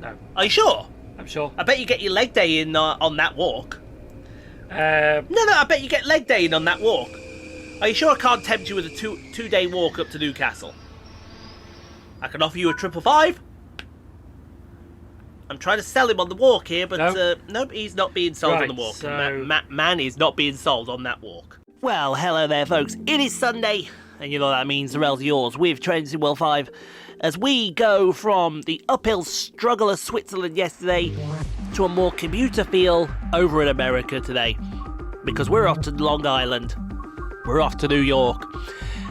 No. Are you sure? I'm sure. I bet you get your leg day in on that walk. No. No, I bet you get leg day in on that walk. Are you sure I can't tempt you with a two-day walk up to Newcastle? I can offer you a 555. I'm trying to sell him on the walk here, but nope, he's not being sold on the walk. So... Man is not being sold on that walk. Well, hello there, folks. It is Sunday, and you know what that means. The rail's yours with Trains in World 5. As we go from the uphill struggle of Switzerland yesterday to a more commuter feel over in America today. Because we're off to Long Island. We're off to New York.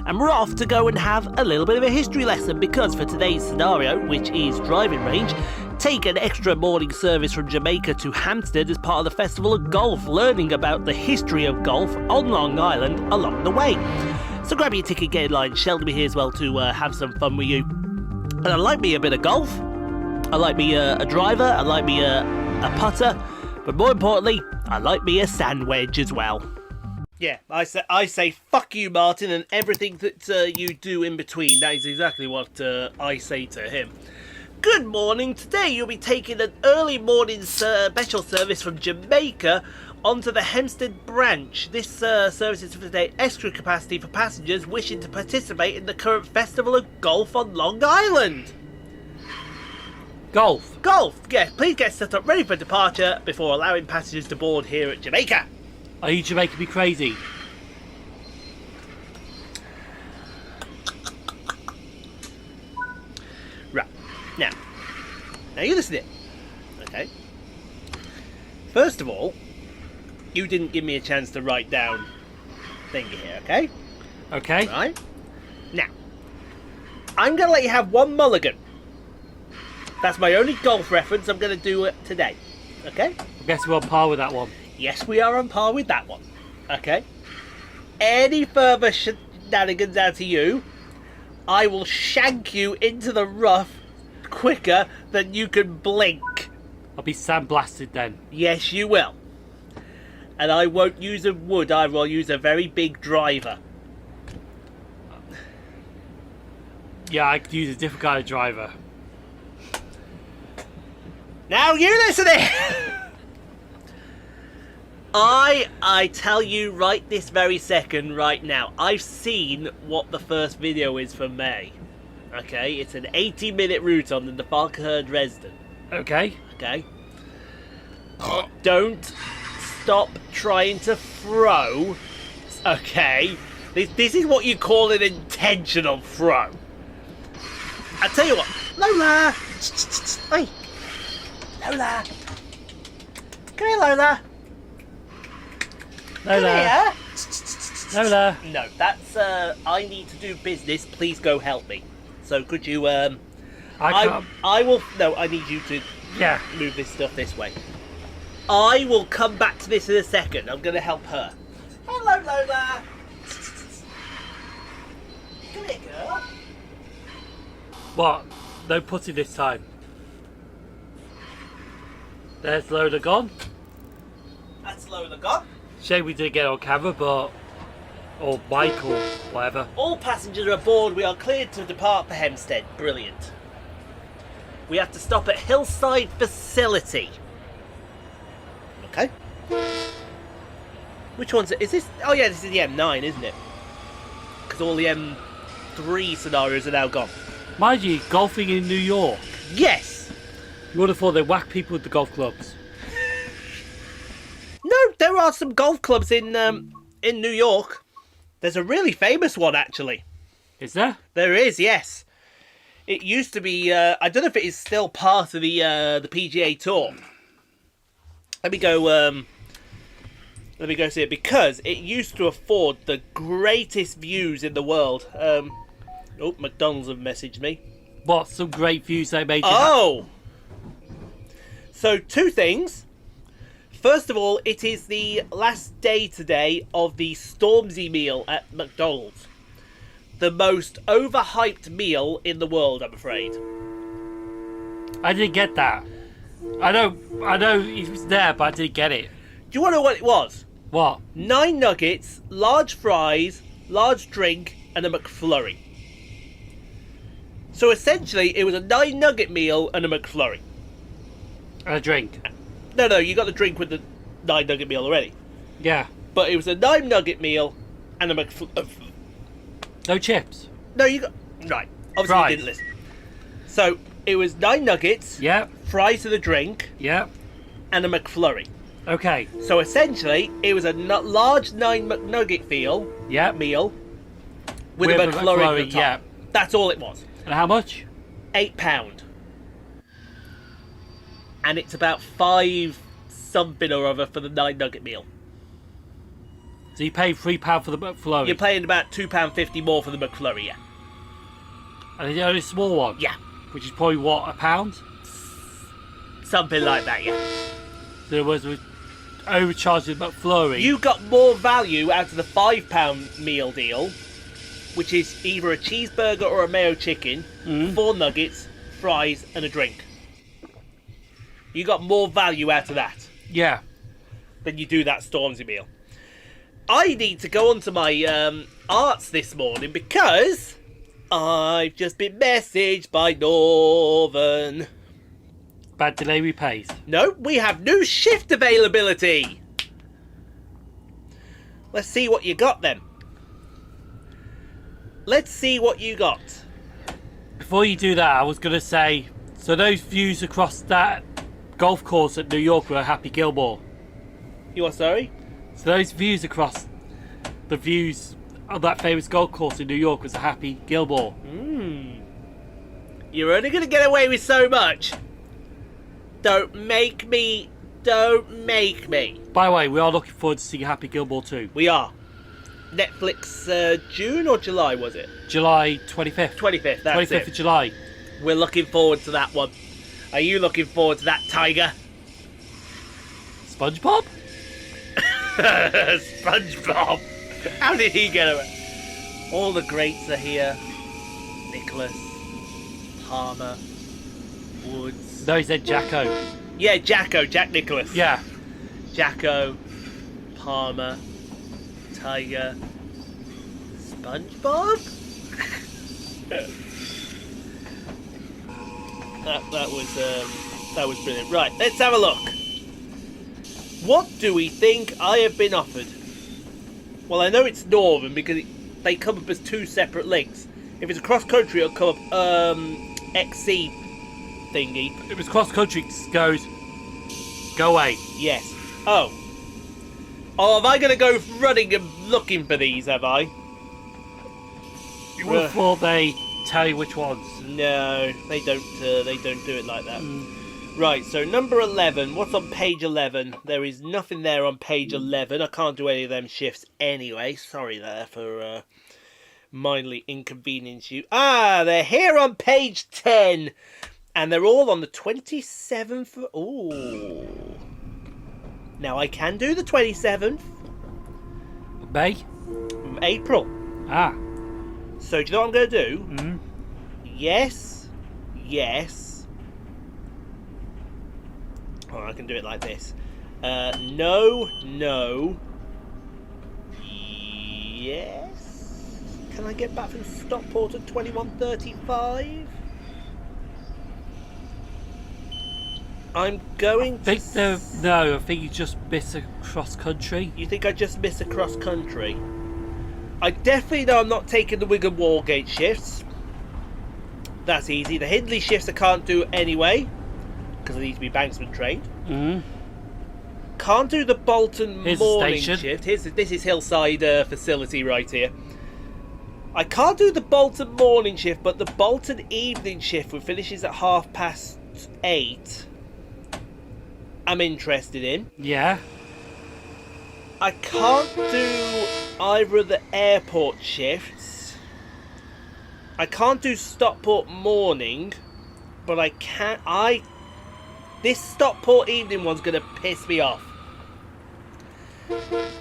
And we're off to go and have a little bit of a history lesson, because for today's scenario, which is driving range, take an extra morning service from Jamaica to Hempstead as part of the Festival of Golf, learning about the history of golf on Long Island along the way. So grab your ticket, get in line. Sheldon will be here as well to have some fun with you. And I like me a bit of golf. I like me a driver. I like me a putter. But more importantly, I like me a sand wedge as well. Yeah, I say fuck you, Martin, and everything that you do in between. That is exactly what I say to him. Good morning. Today you'll be taking an early morning special service from Jamaica onto the Hempstead branch. This service is for today extra capacity for passengers wishing to participate in the current Festival of Golf on Long Island. Golf? Golf, yes. Please get set up ready for departure before allowing passengers to board here at Jamaica. Are you Jamaica me crazy? Right. Now you listen in. Okay. First of all, you didn't give me a chance to write down thingy here, okay? Okay. Right. Now, I'm going to let you have one mulligan. That's my only golf reference I'm going to do it today. Okay? I guess we're on par with that one. Yes, we are on par with that one. Okay? Any further shenanigans out of you, I will shank you into the rough quicker than you can blink. I'll be sandblasted then. Yes, you will. And I won't use a wood, I will use a very big driver. Yeah, I could use a different kind of driver. Now you listen in! I tell you right this very second, right now, I've seen what the first video is for May. Okay, it's an 80-minute route on the Falkirk Dresden. Okay. Okay. Don't stop trying to throw. Okay. This is what you call an intentional throw. I tell you what, Lola. Oi. Lola. Come here, Lola. Lola. Come here. Lola. No, that's I need to do business. Please go help me. So could you I can't. I will. No, I need you to move this stuff this way. I will come back to this in a second. I'm going to help her. Hello, Lola. Come here, girl. What? No putty this time. There's Lola gone. That's Lola gone. Shame we didn't get on camera, but... Or Mike or whatever. All passengers are aboard. We are cleared to depart for Hempstead. Brilliant. We have to stop at Hillside Facility. Okay. Which one's it? Is this? Oh yeah, this is the M9, isn't it? Because all the M3 scenarios are now gone. Mind you, golfing in New York. Yes. You would have thought they whack people with the golf clubs. No, there are some golf clubs in New York. There's a really famous one, actually. Is there? There is, yes. It used to be. I don't know if it is still part of the PGA Tour. Let me go see it, because it used to afford the greatest views in the world. Oh, McDonald's have messaged me. What? Some great views they made you Oh! So, two things. First of all, it is the last day today of the Stormzy meal at McDonald's. The most overhyped meal in the world, I'm afraid. I didn't get that. I know it was there, but I didn't get it. Do you want to know what it was? What? 9 nuggets, large fries, large drink, and a McFlurry. So essentially, it was a 9 nugget meal and a McFlurry. And a drink. No, you got the drink with the 9 nugget meal already. Yeah. But it was a 9 nugget meal and a No chips. No, you got... Right. Obviously Fries. you didn't listen. So, it was 9 nuggets, Yep. fries and a drink, Yep. and a McFlurry. Okay. So, essentially, it was a large 9 McNugget meal Yep. with a McFlurry on top. Yeah. That's all it was. And how much? £8. And it's about 5 something or other for the 9 nugget meal. So you paid £3 for the McFlurry. You're paying about £2.50 more for the McFlurry, yeah. And the only small one. Yeah. Which is probably what, £1? Something like that, yeah. There was overcharged with McFlurry. You got more value out of the £5 meal deal, which is either a cheeseburger or a mayo chicken, 4 nuggets, fries, and a drink. You got more value out of that Yeah. than you do that Stormzy meal. I need to go onto my arts this morning because I've just been messaged by Northern. Bad delivery pays. No, we have new shift availability. Let's see what you got then. Let's see what you got. Before you do that, I was going to say, so those views across that golf course at New York were Happy Gilmore. You are sorry? So those views across the views of that famous golf course in New York was a Happy Gilmore. You're only going to get away with so much. Don't make me. Don't make me. By the way, we are looking forward to seeing Happy Gilmore too. We are. Netflix June or July, was it? July 25th. 25th, that's 25th it. of July. We're looking forward to that one. Are you looking forward to that, Tiger? SpongeBob? SpongeBob. How did he get away? All the greats are here. Nicholas, Palmer, Woods. No, he said Jacko. Yeah, Jacko, Jack Nicholas. Yeah. Jacko, Palmer, Tiger, SpongeBob. that was brilliant. Right, let's have a look. What do we think I have been offered? Well, I know it's Northern because they come up as 2 separate links. If it's cross country, it'll come up XC thingy. If it was cross country, it goes, go away. Yes. Oh, am I going to go running and looking for these, have I? You would have thought they tell you which ones. No, they don't do it like that. Right, so number 11, what's on page 11? There is nothing there on page 11. I can't do any of them shifts anyway. Sorry there for mildly inconvenience you. Ah, they're here on page 10. And they're all on the 27th. Ooh. Now I can do the 27th. May? April. Ah. So do you know what I'm going to do? Yes. Oh, I can do it like this. No. Yes. Can I get back from Stockport at 21:35? I'm going to... I think you just missed a cross country. You think I just missed a cross country? I definitely know I'm not taking the Wigan Walgate shifts. That's easy. The Hindley shifts I can't do anyway, because I need to be Banksman trained. Can't do the Bolton morning shift. This is Hillside facility right here. I can't do the Bolton morning shift, but the Bolton evening shift, which finishes at 8:30, I'm interested in. Yeah. I can't do either of the airport shifts. I can't do Stockport morning, but I can. This Stockport evening one's gonna piss me off.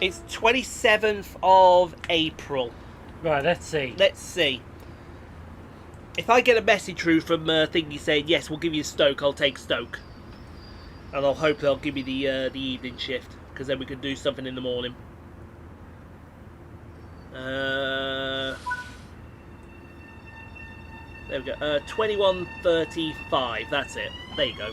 It's 27th of April. Right, let's see. Let's see. If I get a message through from Thingy saying yes, we'll give you Stoke, I'll take Stoke, and I'll hope they'll give me the evening shift, because then we can do something in the morning. There we go. 21:35. That's it. There you go.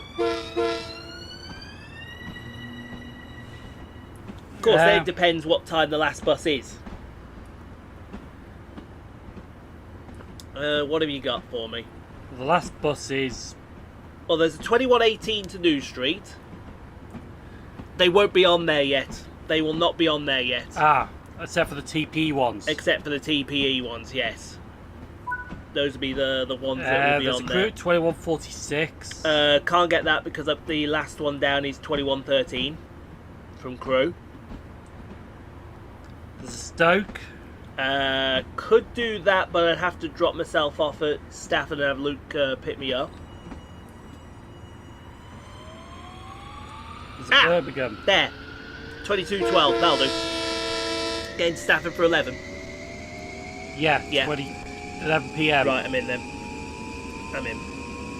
Of course, then it depends what time the last bus is. What have you got for me? The last bus is... Well, there's a 2118 to New Street. They won't be on there yet. They will not be on there yet. Ah, except for the TP ones. Except for the TPE ones, yes. Those will be the ones that will be on there. 2146. Can't get that because the last one down is 2113 from Crewe. There's a Stoke. Could do that, but I'd have to drop myself off at Stafford and have Luke pick me up. There's a Birmingham. There. 2212, that'll do. Getting to Stafford for 11. Yeah, 11 PM. Right, I'm in then. I'm in.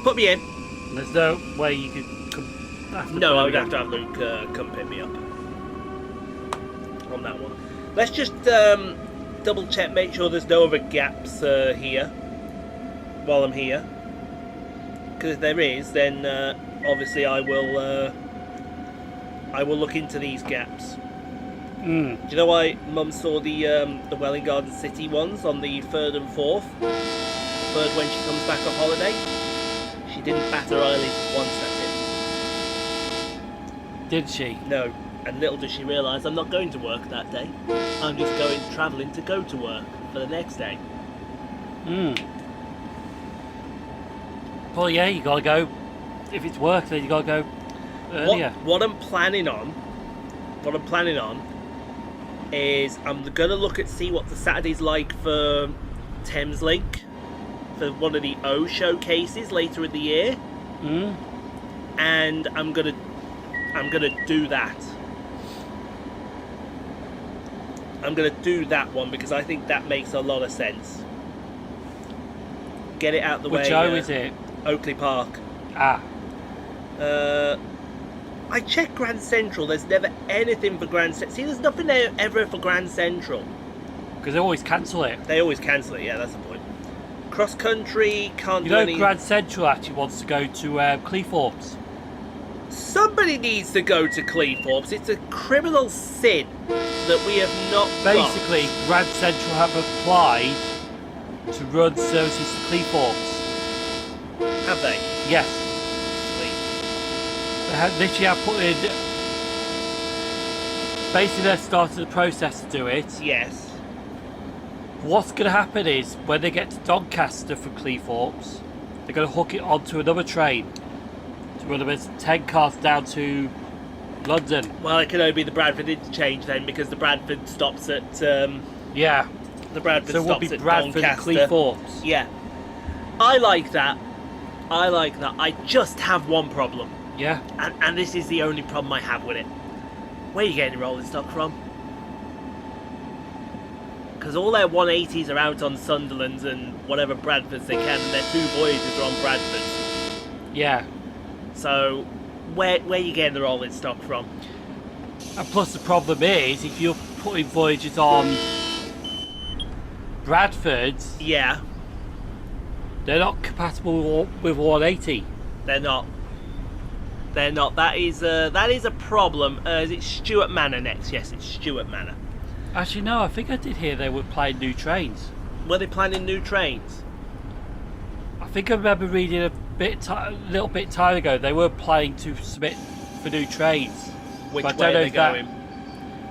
Put me in. There's no way you could come after No, I would Birmingham. have to have Luke come pick me up on that one. Let's just double check, make sure there's no other gaps here while I'm here. Because if there is, then obviously I will look into these gaps. Do you know why Mum saw the Welwyn Garden City ones on the 3rd and 4th? 3rd when she comes back on holiday? She didn't bat her eyelids once at it. Did she? No. And little does she realise I'm not going to work that day. I'm just going travelling to go to work for the next day. Well, yeah, you gotta go. If it's work, then you gotta go earlier. What I'm planning on is I'm gonna look at see what the Saturday's like for Thameslink for one of the O showcases later in the year. And I'm gonna do that. I'm gonna do that one because I think that makes a lot of sense. Get it out the way. Which O is it? Oakley Park. Ah. I checked Grand Central. There's never anything for Grand Central. See, there's nothing there ever for Grand Central. Because they always cancel it. They always cancel it. Yeah, that's the point. Cross country can't You do know, any. Grand Central actually wants to go to Cleethorpes. Somebody needs to go to Cleethorpes. It's a criminal sin that we have not Basically, Grand Central have applied to run services to Cleethorpes. Have they? Yes. Sweet. They have literally have put in. Basically, they've started the process to do it. Yes. What's going to happen is when they get to Doncaster from Cleethorpes, they're going to hook it onto another train to run about 10 cars down to London. Well, it can only be the Bradford interchange then, because the Bradford stops at. Yeah. The Bradford So it will stops be at Bradford and Doncaster. Cleethorpes. Yeah. I like that. I just have one problem. Yeah. And this is the only problem I have with it. Where are you getting rolling stock from? Because all their 180s are out on Sunderlands and whatever Bradfords they can, and their 2 Voyagers are on Bradfords. Yeah. So, where are you getting the rolling stock from? And plus the problem is, if you're putting Voyagers on Bradfords, Yeah, they're not compatible with 180. they're not. They're not. That is a problem. Is it Stuart Manor next? Yes, it's Stuart Manor. Actually, no, I think I did hear they were planning new trains. Were they planning new trains? I think I remember reading a little bit time ago they were planning to submit for new trains. Which But I way don't know are they if that- going?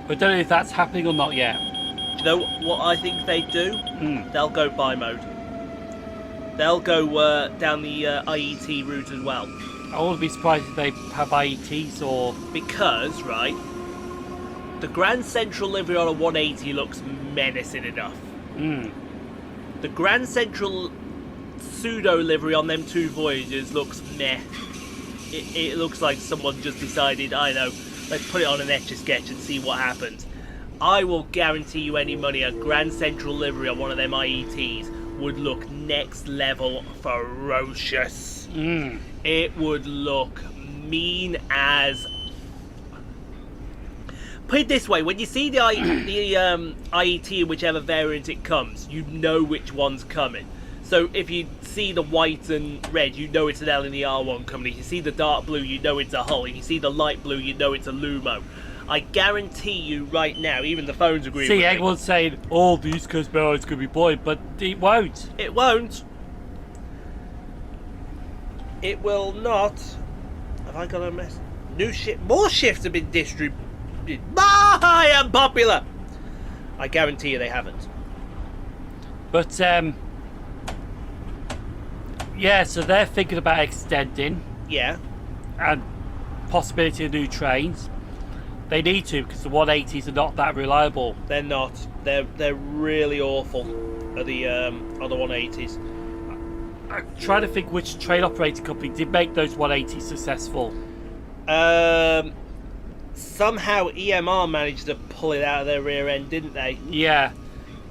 But I don't know if that's happening or not yet. Do you know what I think they do? They'll go by mode. They'll go down the IET route as well. I wouldn't be surprised if they have IETs or... Because, right, the Grand Central livery on a 180 looks menacing enough. The Grand Central pseudo livery on them 2 Voyagers looks meh. It looks like someone just decided, I know, let's put it on an Etch-a-Sketch and see what happens. I will guarantee you any money a Grand Central livery on one of them IETs would look next level ferocious. It would look mean as... Put it this way, when you see the IET in whichever variant it comes, you know which one's coming. So if you see the white and red, you know it's an LNER one coming. If you see the dark blue, you know it's a Hull. If you see the light blue, you know it's a Lumo. I guarantee you right now, even the phones agree See, with me. everyone's saying, oh, the East Coast Mail is going to be buoyant, but it won't. It won't. It will not. Have I got a mess? New shift. More shifts have been distributed. I am popular. I guarantee you they haven't. But, yeah, so they're thinking about extending Yeah. and possibility of new trains. They need to, because the 180s are not that reliable. They're not. They're really awful at the 180s. I'm trying to think which train operating company did make those 180s successful. Somehow EMR managed to pull it out of their rear end, didn't they? Yeah.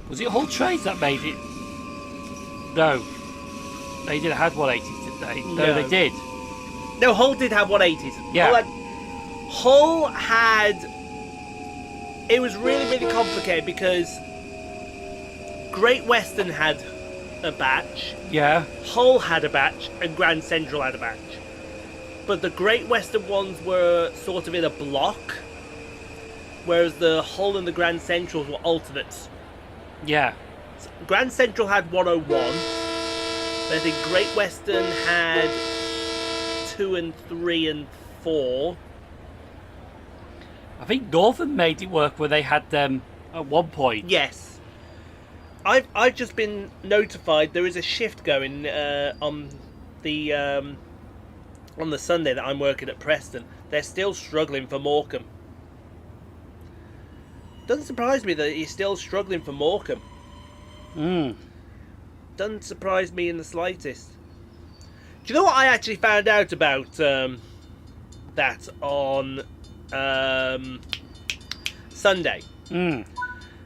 Was it Hull Trains that made it? No. They didn't have 180s, did they? No, they did. No, Hull did have 180s. Yeah. Hull had... It was really, really complicated because Great Western had a batch, Yeah. Hull had a batch, and Grand Central had a batch. But the Great Western ones were sort of in a block, whereas the Hull and the Grand Centrals were alternates. Yeah. Grand Central had 101, but I think Great Western had 2 and 3 and 4. I think Northern made it work where they had them at one point. Yes. I've just been notified there is a shift going on the Sunday that I'm working at Preston. They're still struggling for Morecambe. Doesn't surprise me that he's still struggling for Morecambe. Doesn't surprise me in the slightest. Do you know what I actually found out about that on Sunday?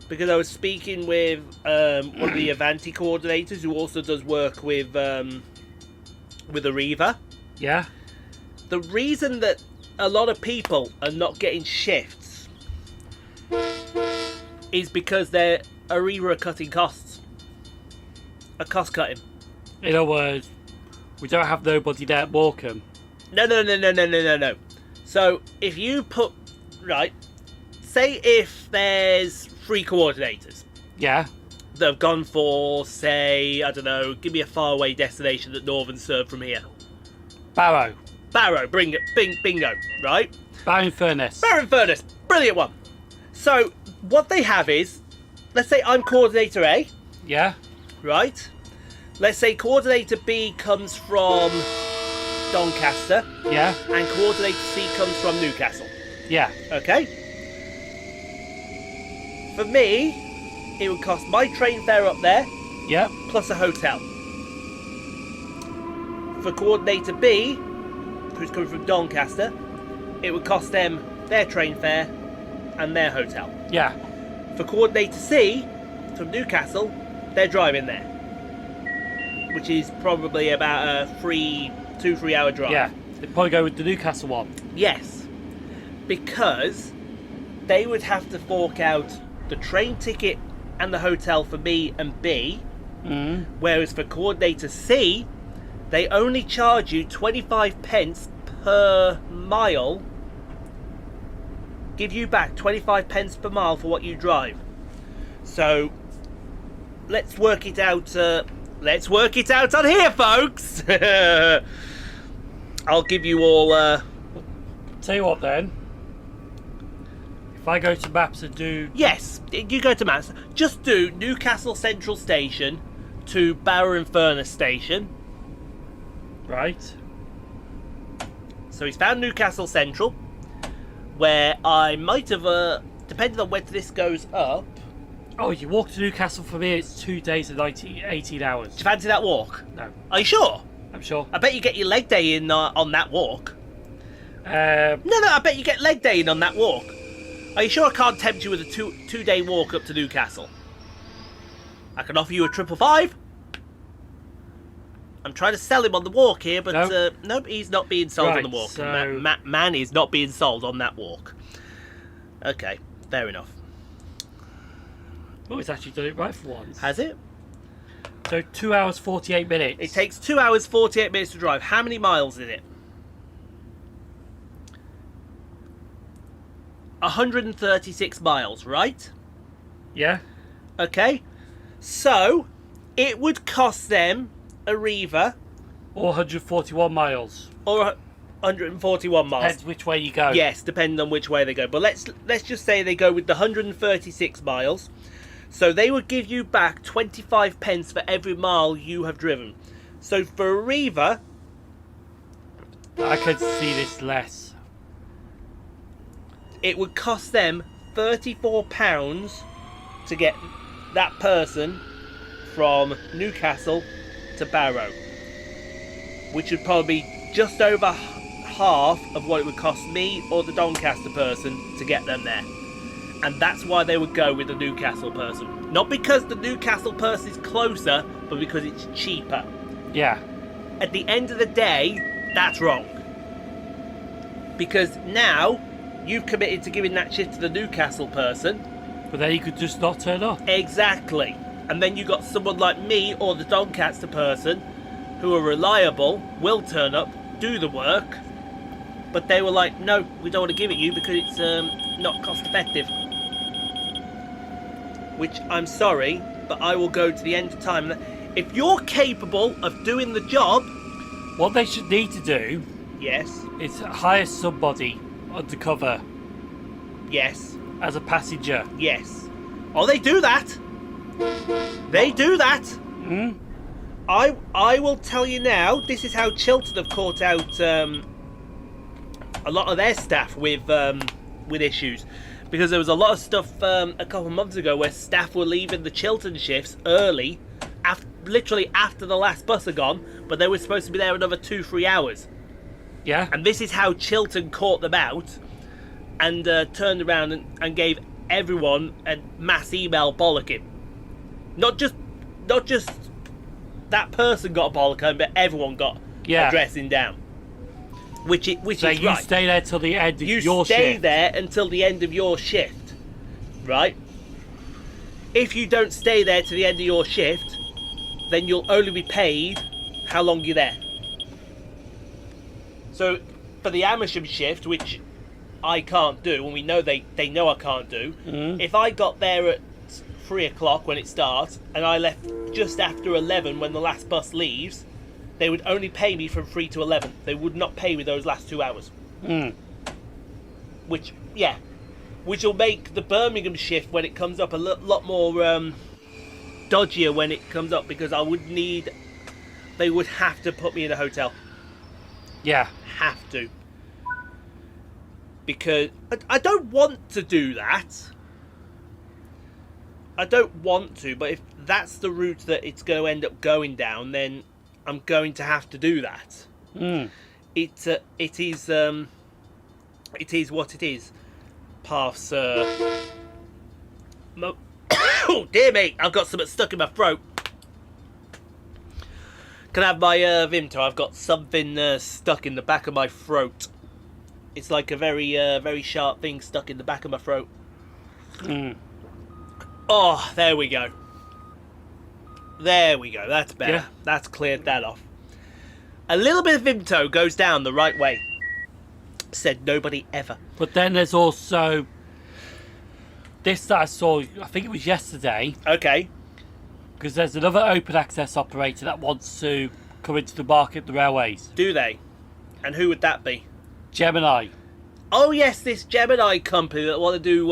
Because I was speaking with one of the Avanti coordinators who also does work with Arriva. Yeah. The reason that a lot of people are not getting shifts is because Arriva are cutting costs. A cost cutting. In other words, we don't have nobody there at Morecambe. No. So if you put... Right. Say if there's 3 coordinators. Yeah. That have gone for, say, I don't know, give me a faraway destination that Northern serve from here. Barrow. Bingo, right? Barrow-in-Furness. Barrow-in-Furness, brilliant one. So, what they have is, let's say I'm coordinator A, Yeah. right? Let's say coordinator B comes from Doncaster, Yeah. and coordinator C comes from Newcastle, Yeah. okay? For me, it would cost my train fare up there, Yeah. plus a hotel. For coordinator B, who's coming from Doncaster, it would cost them their train fare and their hotel. Yeah. For coordinator C, from Newcastle, they're driving there, which is probably about a 2-3 hour drive. Yeah. They'd probably go with the Newcastle one. Yes, because they would have to fork out the train ticket and the hotel for me and B, whereas for coordinator C, they only charge you 25 pence per mile, give you back 25 pence per mile for what you drive. So let's work it out on here, folks. I'll give you all Tell you what then. If I go to maps and do... yes, you go to maps. Just do Newcastle Central Station to Barrow-in-Furness Station. Right. So he's found Newcastle Central, where I might have, depending on when this goes up... Oh, you walk to Newcastle from here, it's 2 days and 18 hours. Do you fancy that walk? No. Are you sure? I'm sure. I bet you get your leg day in on that walk. No. No, I bet you get leg day in on that walk. Are you sure I can't tempt you with a two-day walk up to Newcastle? I can offer you a 555. I'm trying to sell him on the walk here, but nope, he's not being sold on the walk. So... Man is not being sold on that walk. Okay, fair enough. Oh, it's actually done it right for once. Has it? So 2 hours 48 minutes. It takes 2 hours 48 minutes to drive. How many miles is it? 136 miles, right? Yeah. Okay. So, it would cost them Arriva... Or 141 miles. Or 141 miles. Depends which way you go. Yes, depending on which way they go. But let's just say they go with the 136 miles. So they would give you back 25 pence for every mile you have driven. So for Arriva... I could see this less. It would cost them £34 to get that person from Newcastle to Barrow, which would probably be just over half of what it would cost me or the Doncaster person to get them there. And that's why they would go with the Newcastle person. Not because the Newcastle person is closer, but because it's cheaper. Yeah. At the end of the day, that's wrong. Because now you've committed to giving that shift to the Newcastle person. But then you could just not turn up. Exactly. And then you got someone like me or the Doncaster person who are reliable, will turn up, do the work, but they were like, no, we don't want to give it you because it's not cost effective. Which, I'm sorry, but I will go to the end of time. If you're capable of doing the job... What they should need to do... Yes. Is hire somebody undercover. Yes. As a passenger. Yes. Oh, they do that. They do that. Hmm? I will tell you now, this is how Chiltern have caught out a lot of their staff with issues. Because there was a lot of stuff a couple of months ago where staff were leaving the Chiltern shifts early, literally after the last bus had gone, but they were supposed to be there another 2-3 hours. Yeah. And this is how Chiltern caught them out and turned around and gave everyone a mass email bollocking. Not just that person got a bollocking, but everyone got a dressing down. Which is right. You stay there till the end of your shift. You stay there until the end of your shift, right? If you don't stay there to the end of your shift, then you'll only be paid how long you're there. So, for the Amersham shift, which I can't do, and we know they know I can't do, if I got there at 3 o'clock when it starts, and I left just after 11 when the last bus leaves, they would only pay me from 3 to 11. They would not pay me those last 2 hours. Which will make the Birmingham shift when it comes up a lot more dodgier when it comes up, because they would have to put me in a hotel. Yeah. Have to. Because I don't want to do that. I don't want to, but if that's the route that it's going to end up going down, then I'm going to have to do that. It is what it is. Pass. Oh dear me! I've got something stuck in my throat. Can I have my Vimto? I've got something stuck in the back of my throat. It's like a very sharp thing stuck in the back of my throat. Oh, there we go. There we go. That's better. Yeah. That's cleared that off. A little bit of Vimto goes down the right way. Said nobody ever. But then there's also this that I saw, I think it was yesterday. Okay. Because there's another open access operator that wants to come into the market, the railways. Do they? And who would that be? Gemini. Oh yes, this Gemini company that want to do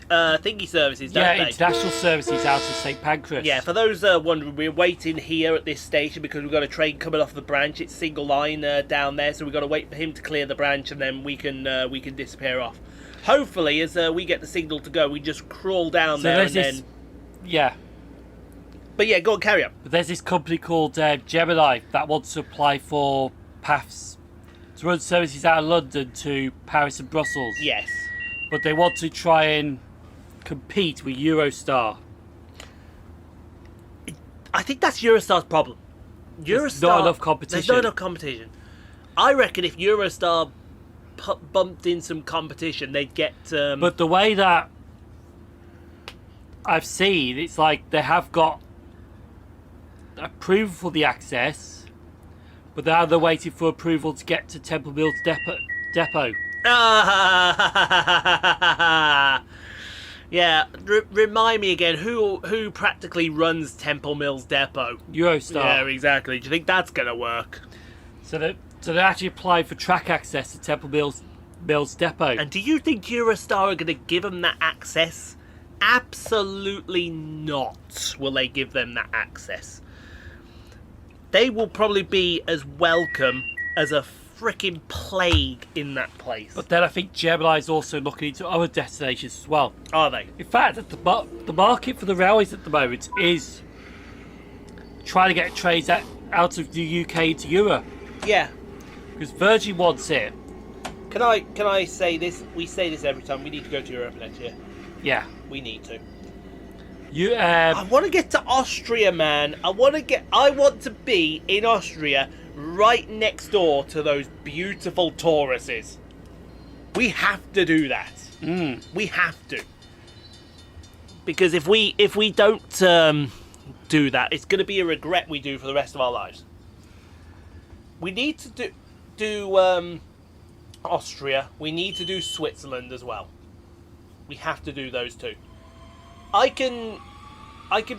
thingy services, don't they? International services out of St Pancras. Yeah, for those wondering, we're waiting here at this station because we've got a train coming off the branch. It's single line down there, so we've got to wait for him to clear the branch, and then we can disappear off. Hopefully, as we get the signal to go, we just crawl down there and then... Yeah. But yeah, go on, carry on. But there's this company called Gemini that wants to apply for paths to run services out of London to Paris and Brussels. Yes. But they want to try and compete with Eurostar. I think that's Eurostar's problem. There's not enough competition. There's not enough competition. I reckon if Eurostar bumped in some competition, they'd get... But the way that I've seen, it's like they have got approval for the access, but now they're waiting for approval to get to Temple Mills Depot. Yeah, remind me again, who practically runs Temple Mills Depot? Eurostar. Yeah, exactly. Do you think that's going to work? So they actually applied for track access to Temple Mills Depot. And do you think Eurostar are going to give them that access? Absolutely not will they give them that access. They will probably be as welcome as a freaking plague in that place. But then I think Gemini is also looking into other destinations as well. Are they? In fact, the market for the railways at the moment is trying to get trains out of the UK to Europe. Yeah. Because Virgin wants it. Can I say this? We say this every time. We need to go to Europe next year. Yeah. We need to. I want to get to Austria, man. I want to be in Austria, right next door to those beautiful Tauruses. We have to do that. We have to. Because if we don't do that, it's going to be a regret we do for the rest of our lives. We need to do Austria. We need to do Switzerland as well. We have to do those two. I can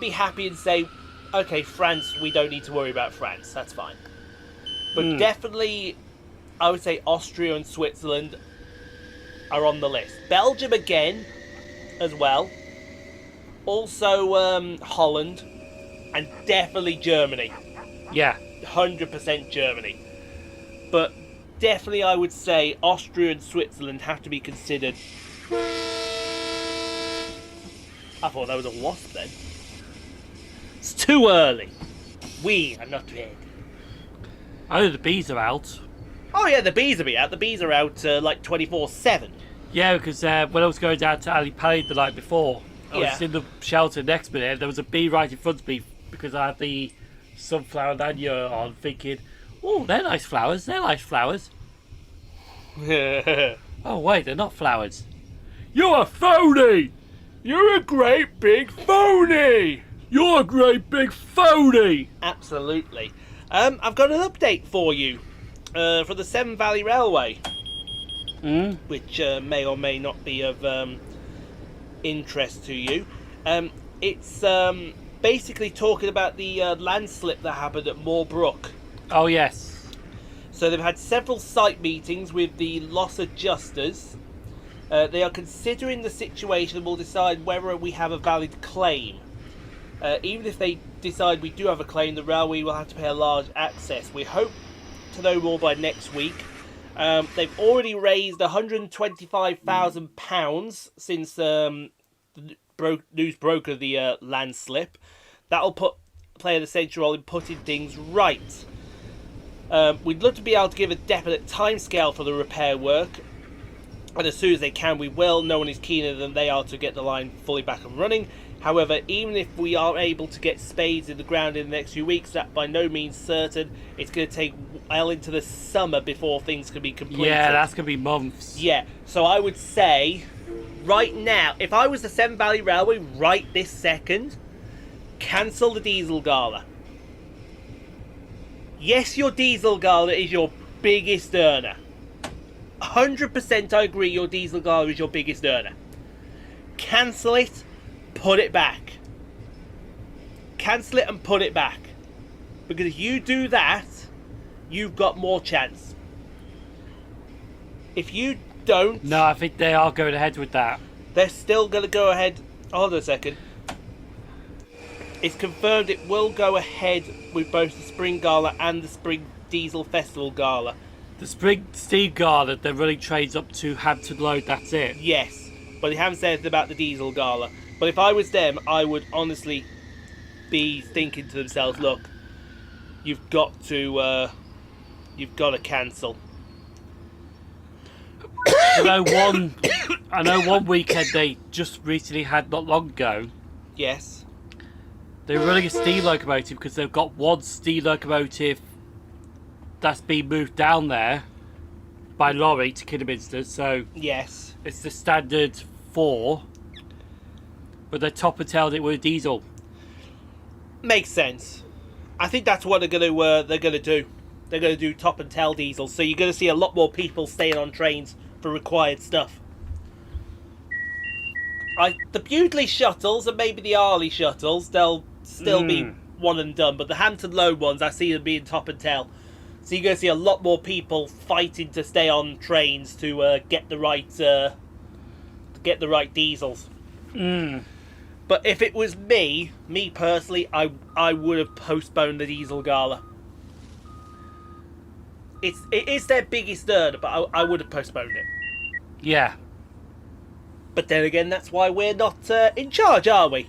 be happy and say, okay, France, we don't need to worry about France. That's fine. But definitely, I would say Austria and Switzerland are on the list. Belgium again, as well. Also Holland, and definitely Germany. Yeah. 100% Germany. But definitely, I would say Austria and Switzerland have to be considered. I thought that was a wasp then. It's too early. We are not ready. I know the bees are out. Oh yeah, the bees will be out. The bees are out like 24/7. Yeah, because when I was going down to Ali Pali the night before, I was in the shelter next to me, and there was a bee right in front of me because I had the sunflower lanyard on, thinking, oh, they're nice flowers. They're nice flowers. Oh wait, they're not flowers. You're a phony! You're a great big phony! You're a great big phony! Absolutely. I've got an update for you for the Severn Valley Railway, which may or may not be of interest to you. It's basically talking about the landslip that happened at Moorbrook. Oh yes. So they've had several site meetings with the loss adjusters. They are considering the situation and will decide whether we have a valid claim. Even if they decide we do have a claim, the railway will have to pay a large access. We hope to know more by next week. They've already raised £125,000 since the news broke of the landslip. That'll play an essential role in putting things right. We'd love to be able to give a definite timescale for the repair work. And as soon as they can, we will. No one is keener than they are to get the line fully back and running. However, even if we are able to get spades in the ground in the next few weeks, that by no means certain. It's going to take well into the summer before things can be completed. Yeah, that's going to be months. Yeah, so I would say, right now, if I was the Severn Valley Railway right this second, cancel the diesel gala. Yes, your diesel gala is your biggest earner. 100% I agree your diesel gala is your biggest earner. Cancel it, put it back. Cancel it and put it back. Because if you do that, you've got more chance. If you don't... No, I think they are going ahead with that. They're still going to go ahead... Hold on a second. It's confirmed it will go ahead with both the Spring Gala and the Spring Diesel Festival Gala. The Spring Steam Gala, they're running trains up to Hampton Road, that's it. Yes, but they haven't said anything about the Diesel Gala. But if I was them, I would honestly be thinking to themselves, look, you've got to cancel. I know one weekend they just recently had, not long ago. Yes. They're running a steam locomotive because they've got one steam locomotive that's been moved down there by lorry to Kidderminster, so yes, it's the standard 4, but they top and tailed it with a diesel. Makes sense. I think that's what they're gonna do. They're gonna do top and tail diesel, so you're gonna see a lot more people staying on trains for required stuff. The Bewdley shuttles and maybe the Arley shuttles, they'll still be one and done, but the Hampton Low ones, I see them being top and tail. So you're going to see a lot more people fighting to stay on trains to get the right diesels. But if it was me personally, I would have postponed the diesel gala. It is their biggest earner, but I would have postponed it. Yeah. But then again, that's why we're not in charge, are we?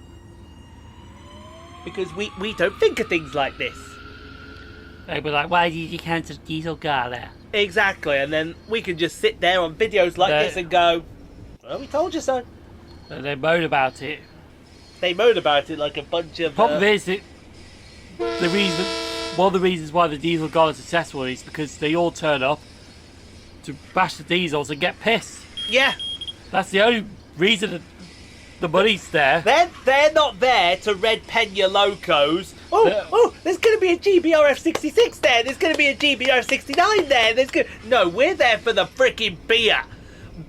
Because we don't think of things like this. They'd be like, why did you cancel diesel gala? Exactly, and then we can just sit there on videos like this and go, well, we told you so. And they moan about it. They moan about it like a bunch of... Problem is that one of the reasons why the diesel gala is successful is because they all turn up to bash the diesels and get pissed. Yeah. That's the only reason that the money's there. They're not there to red pen your locos. Oh, there's going to be a GBRF 66 there. There's going to be a GBRF 69 there. No, we're there for the freaking beer.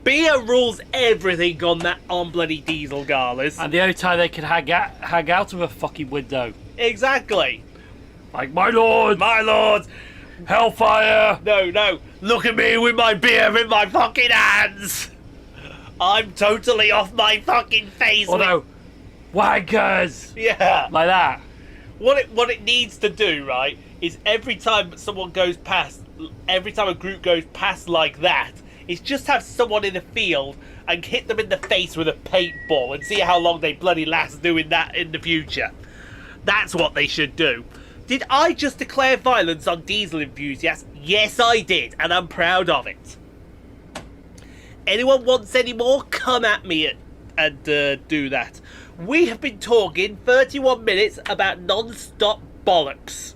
Beer rules everything on bloody diesel galas. And the only time they can hang out of a fucking window. Exactly. Like, my lords, hellfire. No, look at me with my beer in my fucking hands. I'm totally off my fucking face. Oh no, wankers. Yeah. Like that. What it needs to do, right, is every time a group goes past like that, is just have someone in the field and hit them in the face with a paintball and see how long they bloody last doing that in the future. That's what they should do. Did I just declare violence on diesel enthusiasts? Yes, I did, and I'm proud of it. Anyone wants any more? Come at me and do that. We have been talking 31 minutes about non-stop bollocks.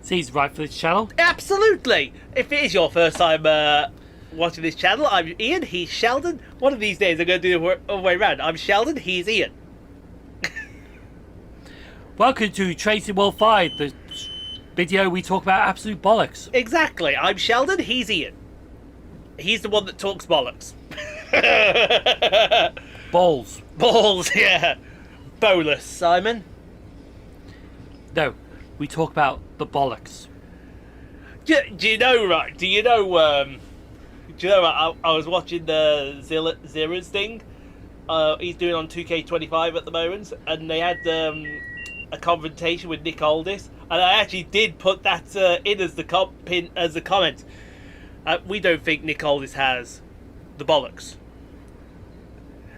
Seems right for this channel. Absolutely. If it is your first time watching this channel, I'm Ian, he's Sheldon. One of these days I'm going to do the other way around. I'm Sheldon, he's Ian. Welcome to Tracy World 5, the video we talk about absolute bollocks. Exactly. I'm Sheldon, he's Ian. He's the one that talks bollocks. Balls, yeah. Bolus, Simon. No, we talk about the bollocks. Do you know, right? I was watching the Zira's thing. He's doing on 2K25 at the moment, and they had a confrontation with Nick Aldis, and I actually did put that in as the comment. We don't think Nick Aldis has the bollocks.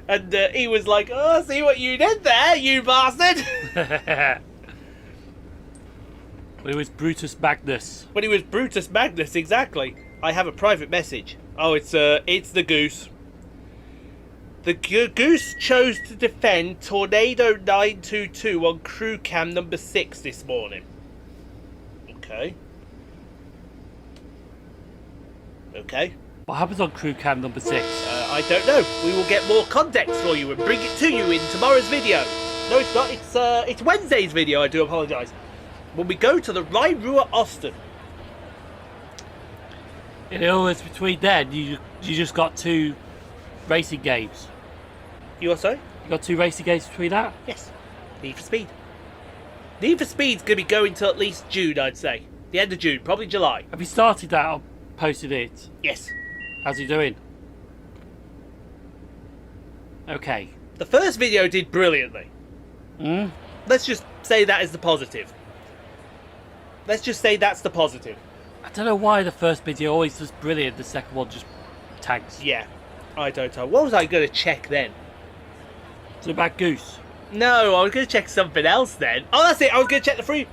And he was like, oh, see what you did there, you bastard! When it was Brutus Magnus. When he was Brutus Magnus, exactly. I have a private message. Oh, it's the Goose. The Goose chose to defend Tornado 922 on crew cam number 6 this morning. Okay. What happens on crew cam number 6? I don't know. We will get more context for you and bring it to you in tomorrow's video. No, it's not. It's Wednesday's video. I do apologise. When we go to the LIRR Austin. In other words, between then, you just got 2 racing games. You what, sorry? You got 2 racing games between that? Yes. Need for Speed. Need for Speed's going to be going till at least June, I'd say. The end of June, probably July. Have you started that or posted it? Yes. How's he doing? Okay. The first video did brilliantly. Let's just say that is the positive. Let's just say that's the positive. I don't know why the first video always does brilliant, the second one just tanks. Yeah. I don't know. What was I going to check then? Is it about Goose? No, I was going to check something else then. Oh, that's it. I was going to check the free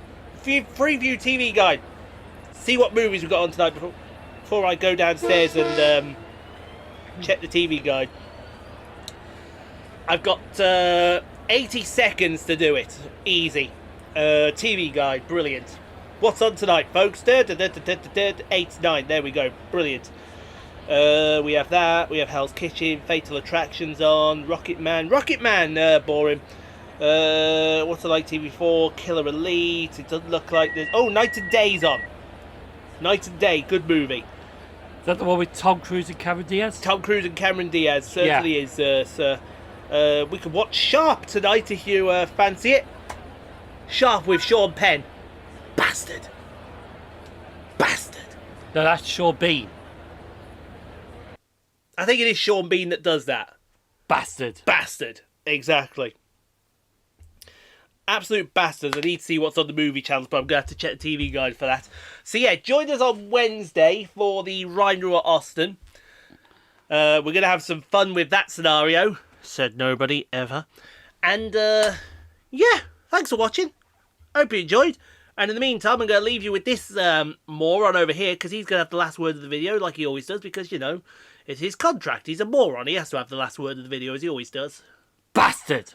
view TV guide. See what movies we've got on tonight before I go downstairs and check the TV guide. I've got 80 seconds to do it. Easy. TV guide. Brilliant. What's on tonight, folks? 8, 9. There we go. Brilliant. We have that. We have Hell's Kitchen. Fatal Attractions on. Rocket Man, boring. What's I like TV4? Killer Elite. It doesn't look like there's... Oh, Night and Day's on. Night and Day. Good movie. Is that the one with Tom Cruise and Cameron Diaz? Tom Cruise and Cameron Diaz certainly is, sir. We could watch Sharp tonight if you fancy it. Sharp with Sean Penn. Bastard. Bastard. No, that's Sean Bean. I think it is Sean Bean that does that. Bastard. Bastard. Exactly. Absolute bastards. I need to see what's on the movie channels, but I'm going to have to check the TV guide for that. So yeah, join us on Wednesday for the Rhino at Austin. We're going to have some fun with that scenario. Said nobody ever. And yeah, thanks for watching. Hope you enjoyed. And in the meantime, I'm going to leave you with this moron over here, because he's going to have the last word of the video, like he always does, because, you know, it's his contract. He's a moron. He has to have the last word of the video, as he always does. Bastard!